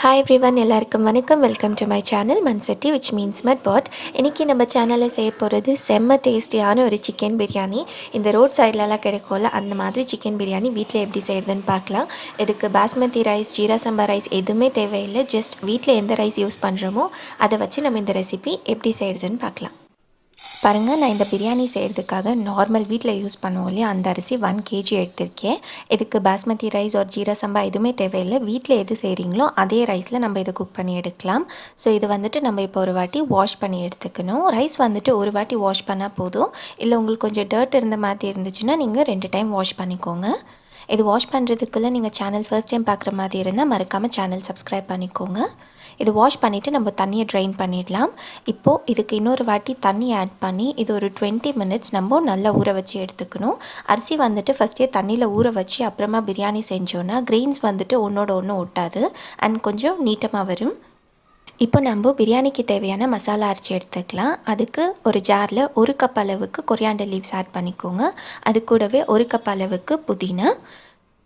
Hi everyone, எல்லாருக்கும் வணக்கம். Welcome to my channel Manchatti, which means mud pot. இன்றைக்கி நம்ம சேனலில் செய்ய போகிறது செம்ம டேஸ்டியான ஒரு சிக்கன் பிரியாணி. இந்த ரோட் சைட்லலாம் கிடைக்கும்ல, அந்த மாதிரி சிக்கன் பிரியாணி வீட்டில் எப்படி செய்கிறதுன்னு பார்க்கலாம். இதுக்கு பாஸ்மதி ரைஸ், ஜீரா சம்பா ரைஸ் எதுவுமே தேவையில்லை. ஜஸ்ட் வீட்டில் எந்த ரைஸ் யூஸ் பண்ணுறோமோ அதை வச்சு நம்ம இந்த ரெசிபி எப்படி செய்கிறதுன்னு பார்க்கலாம். பாருங்கள், நான் இந்த பிரியாணி செய்கிறதுக்காக நார்மல் வீட்டில் யூஸ் பண்ணுவோம் இல்லையா, அந்த அரிசி 1 kg எடுத்திருக்கேன். இதுக்கு பாஸ்மதி ரைஸ் ஒரு ஜீரா சம்பா எதுவுமே தேவையில்லை. வீட்டில் எது செய்கிறீங்களோ அதே ரைஸில் நம்ம இதை குக் பண்ணி எடுக்கலாம். ஸோ இது வந்துட்டு நம்ம இப்போ ஒரு வாட்டி வாஷ் பண்ணி எடுத்துக்கணும். ரைஸ் வந்துட்டு ஒரு வாட்டி வாஷ் பண்ணால் போதும். இல்லை உங்களுக்கு கொஞ்சம் டர்ட் இருந்த மாதிரி இருந்துச்சுன்னா நீங்கள் 2 டைம் வாஷ் பண்ணிக்கோங்க. இது வாஷ் பண்ணுறதுக்குள்ளே நீங்கள் சேனல் ஃபர்ஸ்ட் டைம் பார்க்குற மாதிரி இருந்தால் மறக்காமல் சேனல் சப்ஸ்கிரைப் பண்ணிக்கோங்க. இது வாஷ் பண்ணிவிட்டு நம்ம தண்ணியை ட்ரைன் பண்ணிடலாம். இப்போது இதுக்கு இன்னொரு வாட்டி தண்ணி ஆட் பண்ணி இது ஒரு 20 மினிட்ஸ் நம்ம நல்லா ஊற வச்சு எடுத்துக்கணும். அரிசி வந்துட்டு ஃபஸ்ட்டே தண்ணியில் ஊற வச்சு அப்புறமா பிரியாணி செஞ்சோன்னா கிரெயின்ஸ் வந்துட்டு ஒன்றோட ஒன்று ஒட்டாது அண்ட் கொஞ்சம் நீட்டமாக வரும். இப்போ நம்ம பிரியாணிக்கு தேவையான மசாலா அரைச்சி எடுத்துக்கலாம். அதுக்கு ஒரு ஜாரில் 1 கப் அளவுக்கு கொரியாண்டர் லீவ்ஸ் ஆட் பண்ணிக்கோங்க. அது கூடவே 1 கப் அளவுக்கு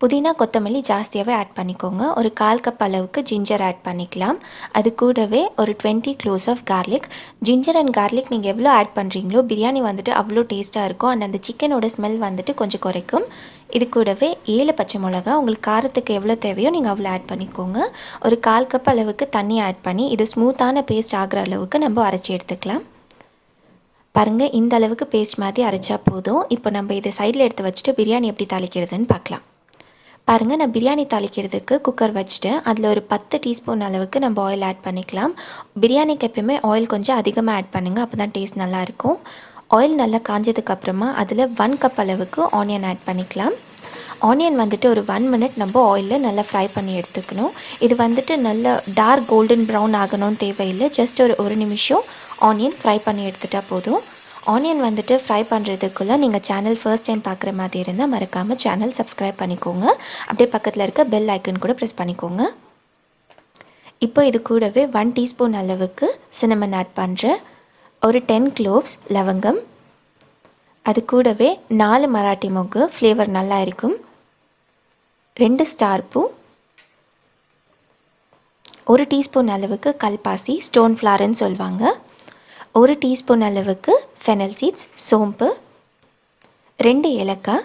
புதினா கொத்தமல்லி ஜாஸ்தியாகவே ஆட் பண்ணிக்கோங்க. ஒரு 1/4 கப் அளவுக்கு ஜிஞ்சர் ஆட் பண்ணிக்கலாம். அது கூடவே ஒரு 20 cloves of garlic. Ginger and garlic நீங்கள் எவ்வளோ ஆட் பண்ணுறீங்களோ பிரியாணி வந்துட்டு அவ்வளோ டேஸ்ட்டாக இருக்கும் அண்ட் அந்த சிக்கனோட ஸ்மெல் வந்துட்டு கொஞ்சம் குறைக்கும். இது கூடவே 7 பச்சை மிளகா, உங்களுக்கு காரத்துக்கு எவ்வளோ தேவையோ நீங்கள் அவ்வளோ ஆட் பண்ணிக்கோங்க. ஒரு 1/4 கப் அளவுக்கு தண்ணி ஆட் பண்ணி இது ஸ்மூத்தான பேஸ்ட் ஆகிற அளவுக்கு நம்ம அரைச்சி எடுத்துக்கலாம். பாருங்கள், இந்த அளவுக்கு பேஸ்ட் மாதிரி அரைச்சா போதும். இப்போ நம்ம இதை சைடில் எடுத்து வச்சுட்டு பிரியாணி எப்படி தாளிக்கிறதுன்னு பார்க்கலாம். பாருங்கள், நான் பிரியாணி தாளிக்கிறதுக்கு குக்கர் வச்சுட்டேன். அதில் ஒரு 10 டீஸ்பூன் அளவுக்கு நம்ம ஆயில் ஆட் பண்ணிக்கலாம். பிரியாணிக்கு எப்பயுமே ஆயில் கொஞ்சம் அதிகமாக ஆட் பண்ணுங்கள், அப்போ தான் டேஸ்ட் நல்லாயிருக்கும். ஆயில் நல்லா காஞ்சதுக்கப்புறமா அதில் 1 கப் அளவுக்கு ஆனியன் ஆட் பண்ணிக்கலாம். ஆனியன் வந்துட்டு ஒரு 1 மினிட் நம்ம ஆயிலில் நல்லா ஃப்ரை பண்ணி எடுத்துக்கணும். இது வந்துட்டு நல்ல டார்க் கோல்டன் ப்ரௌன் ஆகணும்னு தேவையில்லை. ஜஸ்ட் ஒரு நிமிஷம் ஆனியன் ஃப்ரை பண்ணி எடுத்துகிட்டா போதும். ஆனியன் வந்துட்டு ஃப்ரை பண்ணுறதுக்குள்ளே நீங்கள் சேனல் ஃபர்ஸ்ட் டைம் பார்க்குற மாதிரி இருந்தால் மறக்காமல் சேனல் சப்ஸ்கிரைப் பண்ணிக்கோங்க. அப்படியே பக்கத்தில் இருக்க பெல் ஐக்கன் கூட ப்ரெஸ் பண்ணிக்கோங்க. இப்போ இது கூடவே 1 டீஸ்பூன் அளவுக்கு சின்னமன் ஆட் பண்ணுறேன். ஒரு 10 க்ளோவ்ஸ் லவங்கம், அது கூடவே 4 மராட்டி மொக்கு, ஃப்ளேவர் நல்லா இருக்கும். 2 ஸ்டார் பூ, 1 டீஸ்பூன் அளவுக்கு கல்பாசி, ஸ்டோன் ஃப்ளார்னு சொல்லுவாங்க. 1 டீஸ்பூன் அளவுக்கு ஃபெனல் சீட்ஸ், சோம்பு, 2 ஏலக்காய்,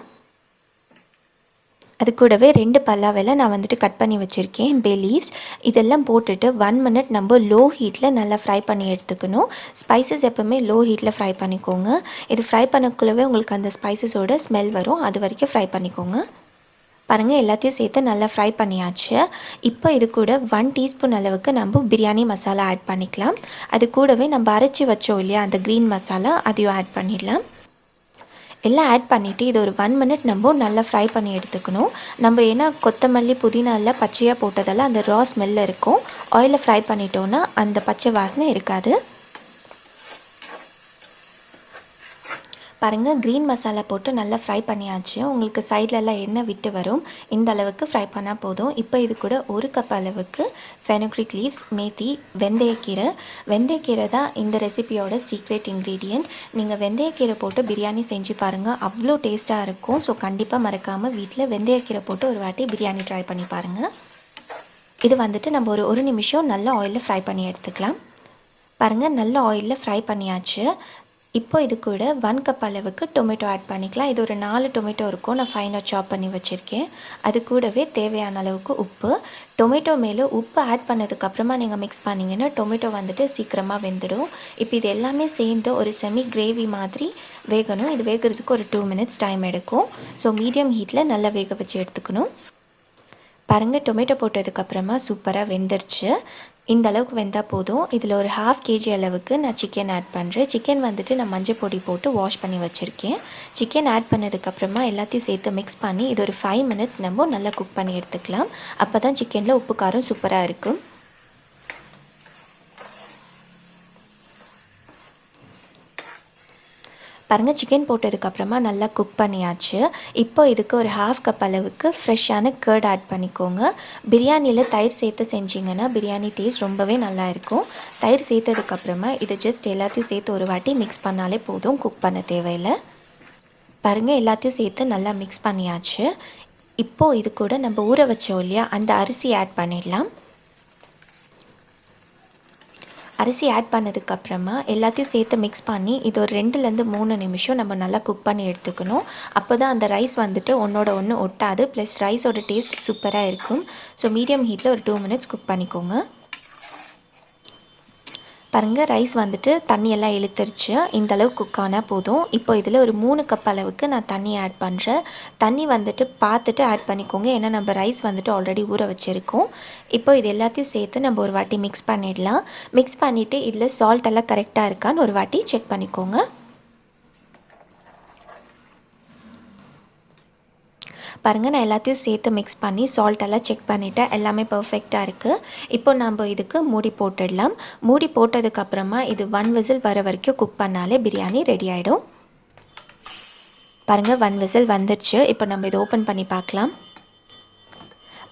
அது கூடவே 2 பல்லாவெலை நான் வந்துட்டு கட் பண்ணி வச்சுருக்கேன், பே லீவ்ஸ். இதெல்லாம் போட்டுட்டு 1 மினிட் நம்ம லோ ஹீட்டில் நல்லா ஃப்ரை பண்ணி எடுத்துக்கணும். ஸ்பைசஸ் எப்போவுமே லோ ஹீட்டில் ஃப்ரை பண்ணிக்கோங்க. இது ஃப்ரை பண்ணக்குள்ளவே உங்களுக்கு அந்த ஸ்பைசஸோட ஸ்மெல் வரும், அது வரைக்கும் ஃப்ரை பண்ணிக்கோங்க. பாருங்கள், எல்லாத்தையும் சேர்த்து நல்லா ஃப்ரை பண்ணியாச்சு. இப்போ இது கூட 1 டீஸ்பூன் அளவுக்கு நம்ம பிரியாணி மசாலா ஆட் பண்ணிக்கலாம். அது கூடவே நம்ம அரைச்சி வச்சோம் இல்லையா அந்த க்ரீன் மசாலா, அதையும் ஆட் பண்ணிடலாம். எல்லாம் ஆட் பண்ணிவிட்டு இது ஒரு 1 மினிட் நம்ம நல்லா ஃப்ரை பண்ணி எடுத்துக்கணும். நம்ம ஏன்னா கொத்தமல்லி புதினா எல்லாம் பச்சையாக போட்டதெல்லாம் அந்த ரா ஸ்மெல்ல இருக்கும். ஆயிலில் ஃப்ரை பண்ணிட்டோன்னா அந்த பச்சை வாசனை இருக்காது. பாருங்கள், க்ரீன் மசாலா போட்டு நல்லா ஃப்ரை பண்ணியாச்சு. உங்களுக்கு சைட்லலாம் எண்ணெய் விட்டு வரும், இந்த அளவுக்கு ஃப்ரை பண்ணால் போதும். இப்போ இது கூட 1 கப் அளவுக்கு ஃபெனுக்ரிக் லீவ்ஸ், மேத்தி, வெந்தயக்கீரை தான் இந்த ரெசிபியோட சீக்ரெட் இன்க்ரீடியண்ட். நீங்கள் வெந்தயக்கீரை போட்டு பிரியாணி செஞ்சு பாருங்கள், அவ்வளோ டேஸ்ட்டாக இருக்கும். ஸோ கண்டிப்பாக மறக்காமல் வீட்டில் வெந்தயக்கீரை போட்டு ஒரு வாட்டி பிரியாணி ட்ரை பண்ணி பாருங்கள். இது வந்துட்டு நம்ம ஒரு நிமிஷம் நல்லா ஆயிலில் ஃப்ரை பண்ணி எடுத்துக்கலாம். பாருங்கள், நல்ல ஆயிலில் ஃப்ரை பண்ணியாச்சு. இப்போ இது கூட 1 கப் அளவுக்கு டொமேட்டோ ஆட் பண்ணிக்கலாம். இது ஒரு 4 டொமேட்டோ இருக்கும், நான் ஃபைனாக சாப் பண்ணி வச்சுருக்கேன். அது கூடவே தேவையான அளவுக்கு உப்பு. டொமேட்டோ மேலே உப்பு ஆட் பண்ணதுக்கப்புறமா நீங்கள் மிக்ஸ் பண்ணிங்கன்னா டொமேட்டோ வந்துட்டு சீக்கிரமாக வெந்துடும். இப்போ இது எல்லாமே சேர்ந்து ஒரு செமி கிரேவி மாதிரி வேகணும். இது வேகிறதுக்கு ஒரு 2 மினிட்ஸ் டைம் எடுக்கும். ஸோ மீடியம் ஹீட்டில் நல்லா வேக வச்சு எடுத்துக்கணும். பாருங்கள், டொமேட்டோ போட்டதுக்கப்புறமா சூப்பராக வெந்துருச்சு. இந்த அளவுக்கு வெந்தால் போதும். இதில் ஒரு 1/2 kg அளவுக்கு நான் சிக்கன் ஆட் பண்ணுறேன். சிக்கன் வந்துட்டு நான் மஞ்சள் பொடி போட்டு வாஷ் பண்ணி வச்சுருக்கேன். சிக்கன் ஆட் பண்ணதுக்கப்புறமா எல்லாத்தையும் சேர்த்து மிக்ஸ் பண்ணி இது ஒரு 5 மினிட்ஸ் நம்ம நல்லா குக் பண்ணி எடுத்துக்கலாம். அப்போ தான் சிக்கனில் உப்பு காரம் சூப்பராக இருக்கும். பாருங்கள், சிக்கன் போட்டதுக்கப்புறமா நல்லா குக் பண்ணியாச்சு. இப்போ இதுக்கு ஒரு 1/2 கப் அளவுக்கு ஃப்ரெஷ்ஷான கர்ட் ஆட் பண்ணிக்கோங்க. பிரியாணியில் தயிர் சேர்த்து செஞ்சிங்கன்னா பிரியாணி டேஸ்ட் ரொம்பவே நல்லா இருக்கும். தயிர் சேர்த்ததுக்கப்புறமா இதை ஜஸ்ட் எல்லாத்தையும் சேர்த்து ஒரு வாட்டி மிக்ஸ் பண்ணாலே போதும், குக் பண்ண தேவையில்லை. பாருங்கள், எல்லாத்தையும் சேர்த்து நல்லா மிக்ஸ் பண்ணியாச்சு. இப்போது இது கூட நம்ம ஊற வச்சோம் இல்லையா அந்த அரிசி ஆட் பண்ணிடலாம். அரிசி ஆட் பண்ணதுக்கப்புறமா எல்லாத்தையும் சேர்த்து மிக்ஸ் பண்ணி இது ஒரு 2-3 நிமிஷம் நம்ம நல்லா குக் பண்ணி எடுத்துக்கணும். அப்போ தான் அந்த ரைஸ் வந்துட்டு ஒன்றோட ஒன்று ஒட்டாது, ப்ளஸ் ரைஸோட டேஸ்ட் சூப்பராக இருக்கும். ஸோ மீடியம் ஹீட்டில் ஒரு 2 மினிட்ஸ் குக் பண்ணிக்கோங்க. பாருங்கள், ரைஸ் வந்துட்டு தண்ணியெல்லாம் இழுத்துருச்சு. இந்தளவு குக் ஆனால் போதும். இப்போ இதில் ஒரு 3 கப் அளவுக்கு நான் தண்ணி ஆட் பண்ணுறேன். தண்ணி வந்துட்டு பார்த்துட்டு ஆட் பண்ணிக்கோங்க, ஏன்னா நம்ம ரைஸ் வந்துட்டு ஆல்ரெடி ஊற வச்சுருக்கோம். இப்போ இது எல்லாத்தையும் சேர்த்து நம்ம ஒரு வாட்டி மிக்ஸ் பண்ணிடலாம். மிக்ஸ் பண்ணிவிட்டு இதில் சால்ட் எல்லாம் கரெக்டாக இருக்கான்னு ஒரு வாட்டி செக் பண்ணிக்கோங்க. பாருங்கள், நான் எல்லாத்தையும் சேர்த்து மிக்ஸ் பண்ணி சால்ட்டெல்லாம் செக் பண்ணிவிட்டேன். எல்லாமே பர்ஃபெக்டாக இருக்குது. இப்போ நம்ம இதுக்கு மூடி போட்டுடலாம். மூடி போட்டதுக்கப்புறமா இது 1 விசில் வர வரைக்கும் குக் பண்ணாலே பிரியாணி ரெடி ஆகிடும். பாருங்கள், 1 விசில் வந்துடுச்சு. இப்போ நம்ம இதை ஓப்பன் பண்ணி பார்க்கலாம்.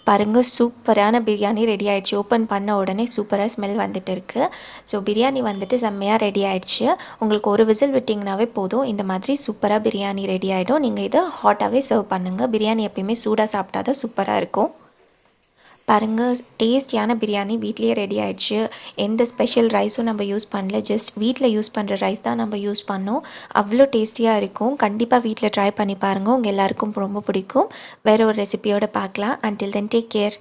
பாருங்கள், சூப்பரான பிரியாணி ரெடி ஆகிடுச்சு. ஓப்பன் பண்ண உடனே சூப்பராக ஸ்மெல் வந்துட்டு இருக்குது. ஸோ பிரியாணி வந்துட்டு செம்மையாக ரெடி ஆகிடுச்சு. உங்களுக்கு ஒரு விசில் விட்டிங்கனாவே போதும், இந்த மாதிரி சூப்பராக பிரியாணி ரெடி ஆகிடும். நீங்கள் இதை ஹாட்டாகவே சர்வ் பண்ணுங்கள். பிரியாணி எப்பயுமே சூடாக சாப்பிட்டா தான் சூப்பராக இருக்கும். பாருங்கள், டேஸ்டியான பிரியாணி வீட்லேயே ரெடி ஆகிடுச்சு. எந்த ஸ்பெஷல் ரைஸும் நம்ம யூஸ் பண்ணல, ஜஸ்ட் வீட்டில் யூஸ் பண்ணுற ரைஸ் தான் நம்ம யூஸ் பண்ணோம். அவ்வளோ டேஸ்டியாக இருக்கும். கண்டிப்பாக வீட்டில் ட்ரை பண்ணி பாருங்கள், உங்கள் எல்லாருக்கும் ரொம்ப பிடிக்கும். வேறு ஒரு ரெசிபியோடு பார்க்கலாம். Until then take care.